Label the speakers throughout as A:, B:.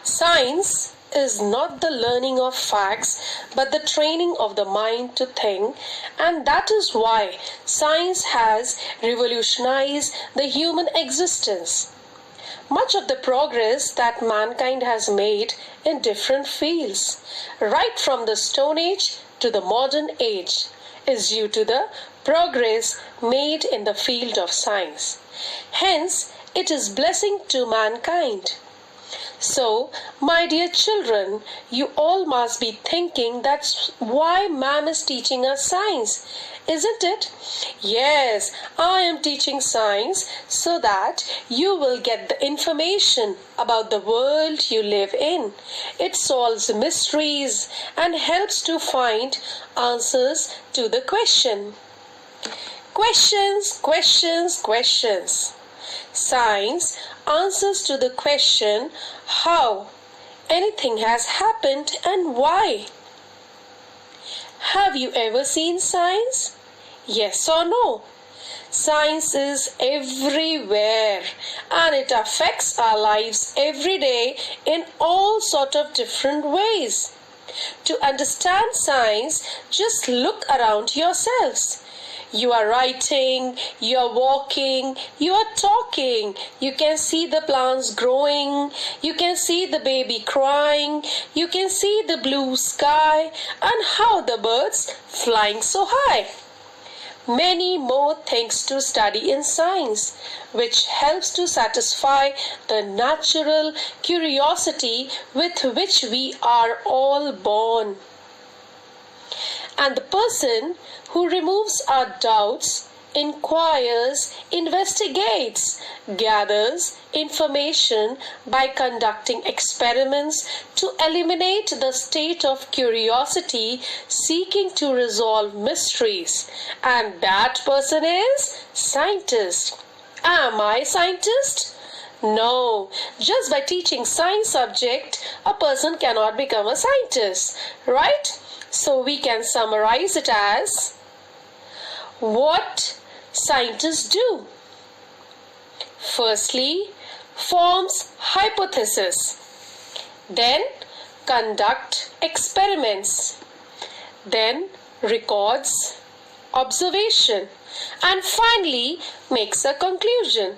A: Science is not the learning of facts but the training of the mind to think, and that is why science has revolutionized the human existence. Much of the progress that mankind has made in different fields, right from the Stone Age to the modern age, is due to the progress made in the field of science. Hence, it is blessing to mankind. So, my dear children, you all must be thinking that's why ma'am is teaching us science, isn't it? Yes, I am teaching science so that you will get the information about the world you live in. It solves mysteries and helps to find answers to the question. Questions, questions, questions. Science answers to the question how anything has happened and why. Have you ever seen science? Yes or no? Science is everywhere and it affects our lives every day in all sort of different ways. To understand science, just look around yourselves. You are writing, you are walking, you are talking. You can see the plants growing, you can see the baby crying, you can see the blue sky and how the birds flying so high. Many more things to study in science, which helps to satisfy the natural curiosity with which we are all born. And the person who removes our doubts, inquires, investigates, gathers information by conducting experiments to eliminate the state of curiosity, seeking to resolve mysteries. And that person is scientist. Am I scientist? No, just by teaching science subject, a person cannot become a scientist, right? So we can summarize it as what scientists do. Firstly, forms hypothesis. Then conduct experiments. Then records observation. And finally makes a conclusion.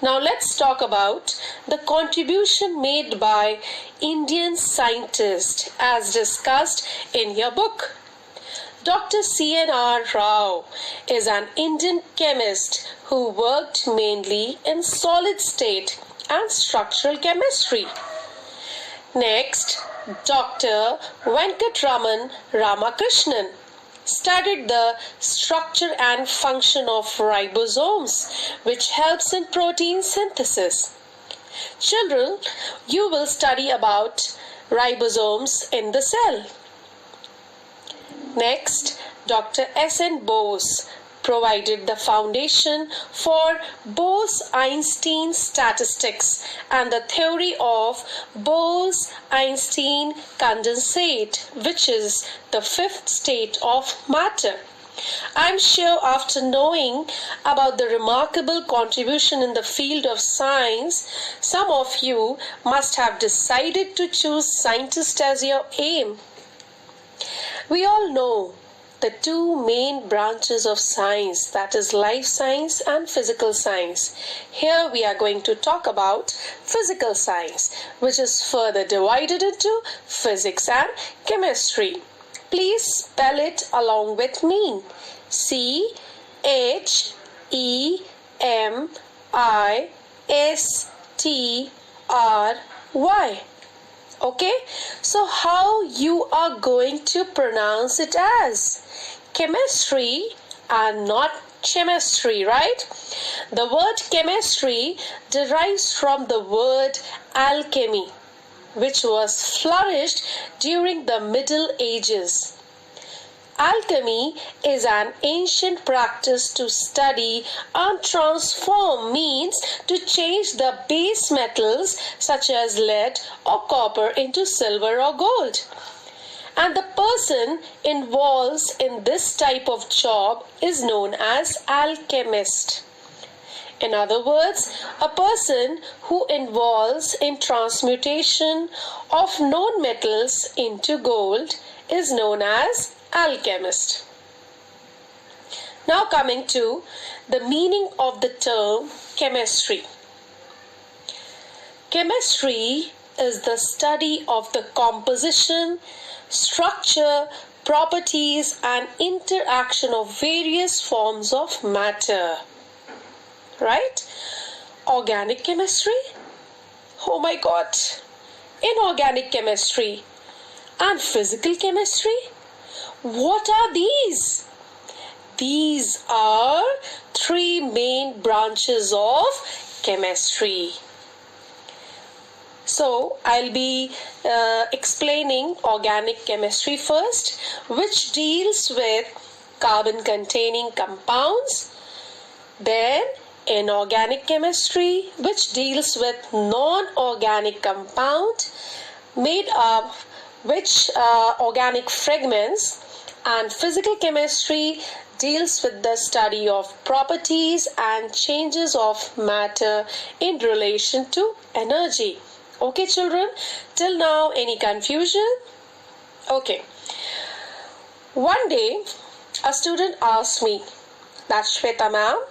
A: Now let's talk about the contribution made by Indian scientists as discussed in your book. Dr. C.N.R. Rao is an Indian chemist who worked mainly in solid state and structural chemistry. Next, Dr. Venkatraman Ramakrishnan studied the structure and function of ribosomes, which helps in protein synthesis. Children, you will study about ribosomes in the cell. Next, Dr. S.N. Bose provided the foundation for Bose-Einstein statistics and the theory of Bose-Einstein condensate, which is the fifth state of matter. I'm sure after knowing about the remarkable contribution in the field of science, some of you must have decided to choose scientist as your aim. We all know the two main branches of science, that is life science and physical science. Here we are going to talk about physical science, which is further divided into physics and chemistry. Please spell it along with me. CHEMISTRY. Okay, so how you are going to pronounce it as chemistry and not chemistry, right? The word chemistry derives from the word alchemy, which was flourished during the Middle Ages. Alchemy is an ancient practice to study and transform, means to change the base metals such as lead or copper into silver or gold. And the person involved in this type of job is known as alchemist. In other words, a person who involves in transmutation of non-metals into gold is known as alchemist. Now coming to the meaning of the term chemistry. Chemistry is the study of the composition, structure, properties and interaction of various forms of matter. Right? Organic chemistry? Oh my God! Inorganic chemistry and physical chemistry? What are these? These are three main branches of chemistry. So, I'll be explaining organic chemistry first, which deals with carbon-containing compounds. Then, inorganic chemistry, which deals with non-organic compound made up which organic fragments, and physical chemistry deals with the study of properties and changes of matter in relation to energy. Okay, children, till now any confusion? Okay. One day, a student asked me that, Shweta ma'am,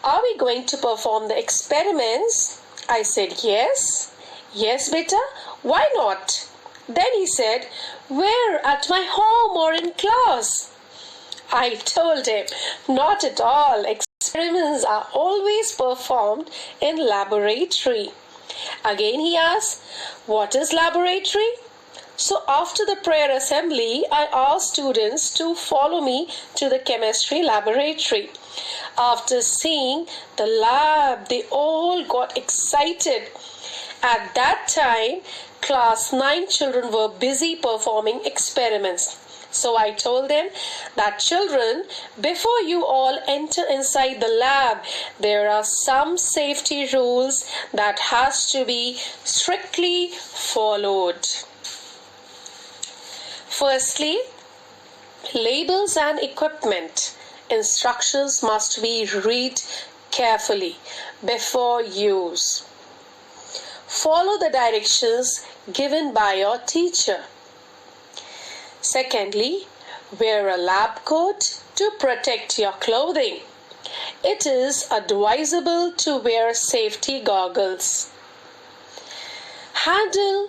A: are we going to perform the experiments? I said, yes. Yes, beta, why not? Then he said, where, at my home or in class? I told him, not at all. Experiments are always performed in laboratory. Again he asked, what is laboratory? So after the prayer assembly, I asked students to follow me to the chemistry laboratory. After seeing the lab, they all got excited. At that time, class 9 children were busy performing experiments. So I told them that, children, before you all enter inside the lab, there are some safety rules that has to be strictly followed. Firstly, labels and equipment. Instructions must be read carefully before use. Follow the directions given by your teacher. Secondly, wear a lab coat to protect your clothing. It is advisable to wear safety goggles. Handle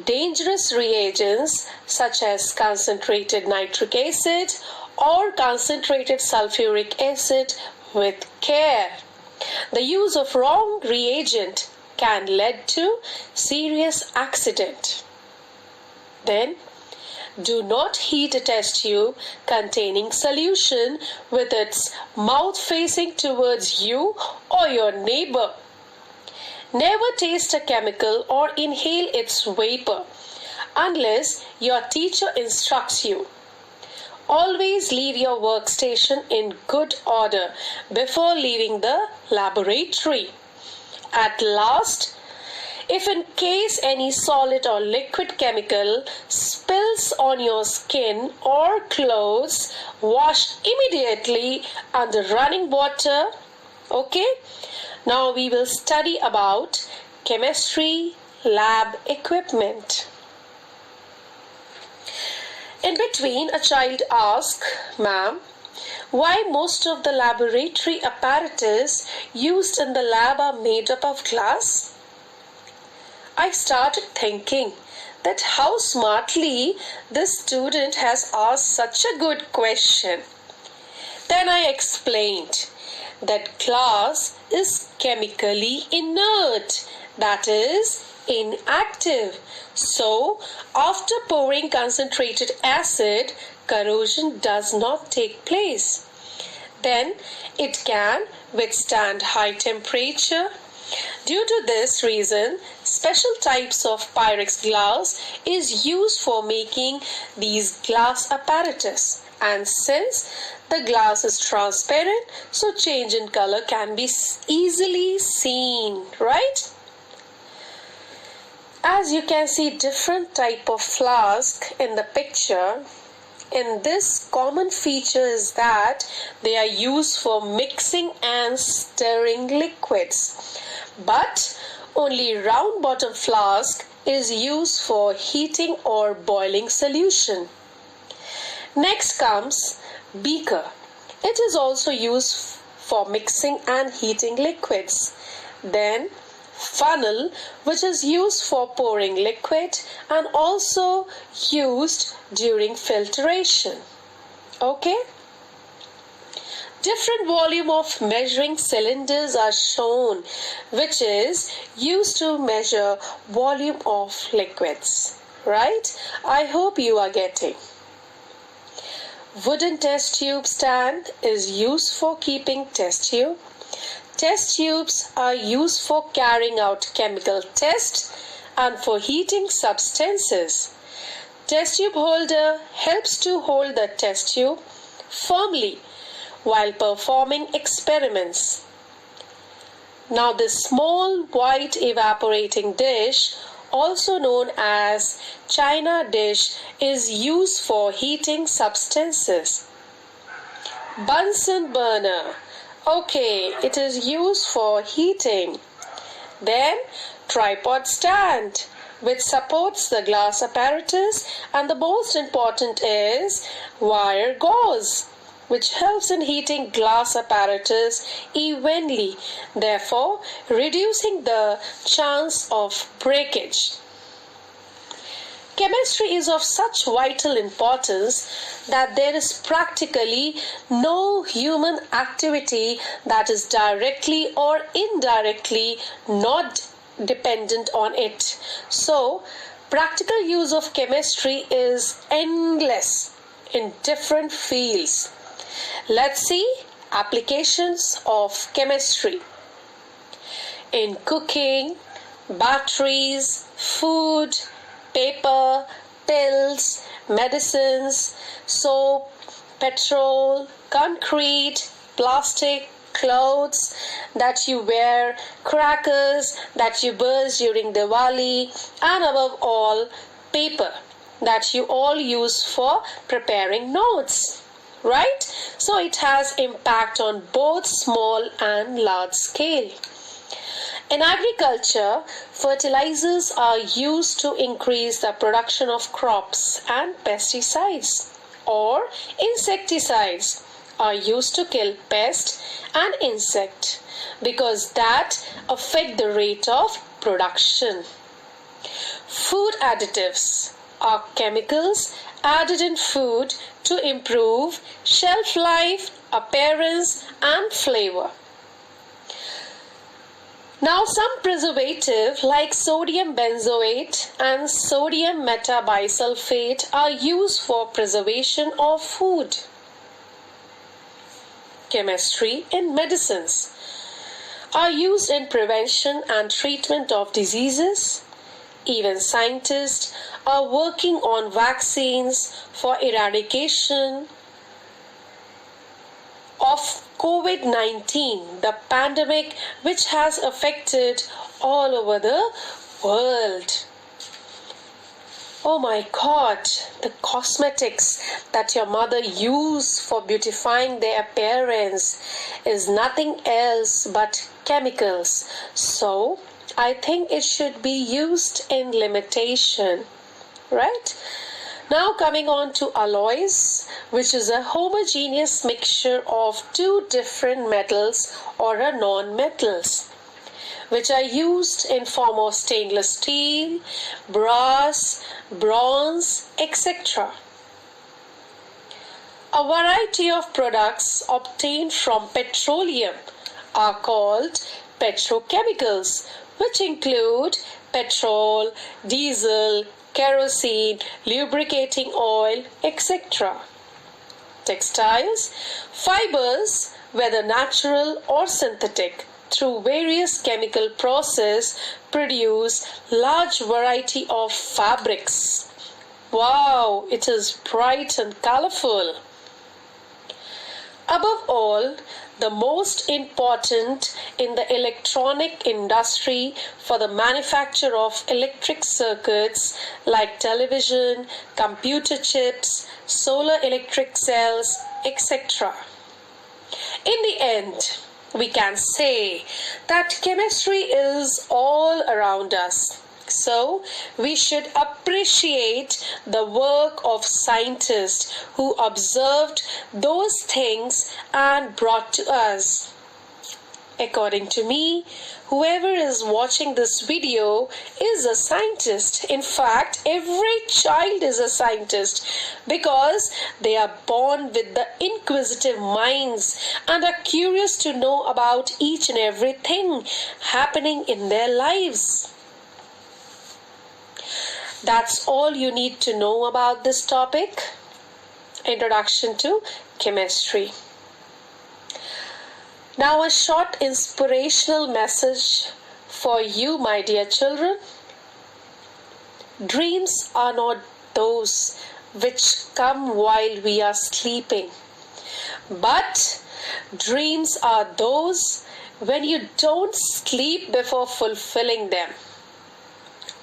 A: dangerous reagents such as concentrated nitric acid or concentrated sulfuric acid with care. The use of wrong reagent can lead to serious accident. Then, do not heat a test tube containing solution with its mouth facing towards you or your neighbor. Never taste a chemical or inhale its vapor unless your teacher instructs you. Always leave your workstation in good order before leaving the laboratory. At last, if in case any solid or liquid chemical spills on your skin or clothes, wash immediately under running water. Okay? Now we will study about chemistry lab equipment. In between, a child asked, ma'am, why most of the laboratory apparatus used in the lab are made up of glass? I started thinking that how smartly this student has asked such a good question. Then I explained that glass is chemically inert, that is, inactive. So, after pouring concentrated acid, corrosion does not take place. Then, it can withstand high temperature. Due to this reason, special types of Pyrex glass is used for making these glass apparatus. And since the glass is transparent, so change in color can be easily seen, right? As you can see different type of flask in the picture, in this common feature is that they are used for mixing and stirring liquids. But only round bottom flask is used for heating or boiling solution. Next comes beaker. It is also used for mixing and heating liquids. Then funnel, which is used for pouring liquid and also used during filtration. Okay? Different volume of measuring cylinders are shown, which is used to measure volume of liquids. Right? I hope you are getting. Wooden test tube stand is used for keeping test tube. Test tubes are used for carrying out chemical tests and for heating substances. Test tube holder helps to hold the test tube firmly while performing experiments. Now this small white evaporating dish, also known as China dish, is used for heating substances. Bunsen burner. Okay, it is used for heating. Then tripod stand, which supports the glass apparatus, and the most important is wire gauze, which helps in heating glass apparatus evenly, therefore reducing the chance of breakage. Chemistry is of such vital importance that there is practically no human activity that is directly or indirectly not dependent on it. So, practical use of chemistry is endless in different fields. Let's see applications of chemistry. In cooking, batteries, food, paper, pills, medicines, soap, petrol, concrete, plastic, clothes that you wear, crackers that you burst during Diwali, and above all, paper that you all use for preparing notes. Right? So it has impact on both small and large scale. In agriculture, fertilizers are used to increase the production of crops, and pesticides or insecticides are used to kill pest and insect because that affect the rate of production. Food additives are chemicals added in food to improve shelf life, appearance, and flavor. Now some preservative like sodium benzoate and sodium metabisulfate are used for preservation of food. Chemistry in medicines are used in prevention and treatment of diseases. Even scientists are working on vaccines for eradication of COVID-19, the pandemic which has affected all over the world. Oh my God, the cosmetics that your mother used for beautifying their appearance is nothing else but chemicals. So, I think it should be used in limitation, right? Now coming on to alloys, which is a homogeneous mixture of two different metals or a non-metals, which are used in form of stainless steel, brass, bronze, etc. A variety of products obtained from petroleum are called petrochemicals, which include petrol, diesel, kerosene, lubricating oil, etc. Textiles, fibers, whether natural or synthetic, through various chemical process produce large variety of fabrics. Wow, it is bright and colorful. Above all, the most important in the electronic industry for the manufacture of electric circuits like television, computer chips, solar electric cells, etc. In the end, we can say that chemistry is all around us. So, we should appreciate the work of scientists who observed those things and brought to us. According to me, whoever is watching this video is a scientist. In fact, every child is a scientist because they are born with the inquisitive minds and are curious to know about each and everything happening in their lives. That's all you need to know about this topic. Introduction to chemistry. Now a short inspirational message for you, my dear children. Dreams are not those which come while we are sleeping, but dreams are those when you don't sleep before fulfilling them.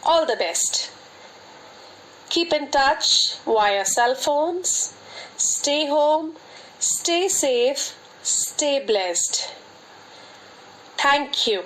A: All the best. Keep in touch via cell phones. Stay home, stay safe, stay blessed. Thank you.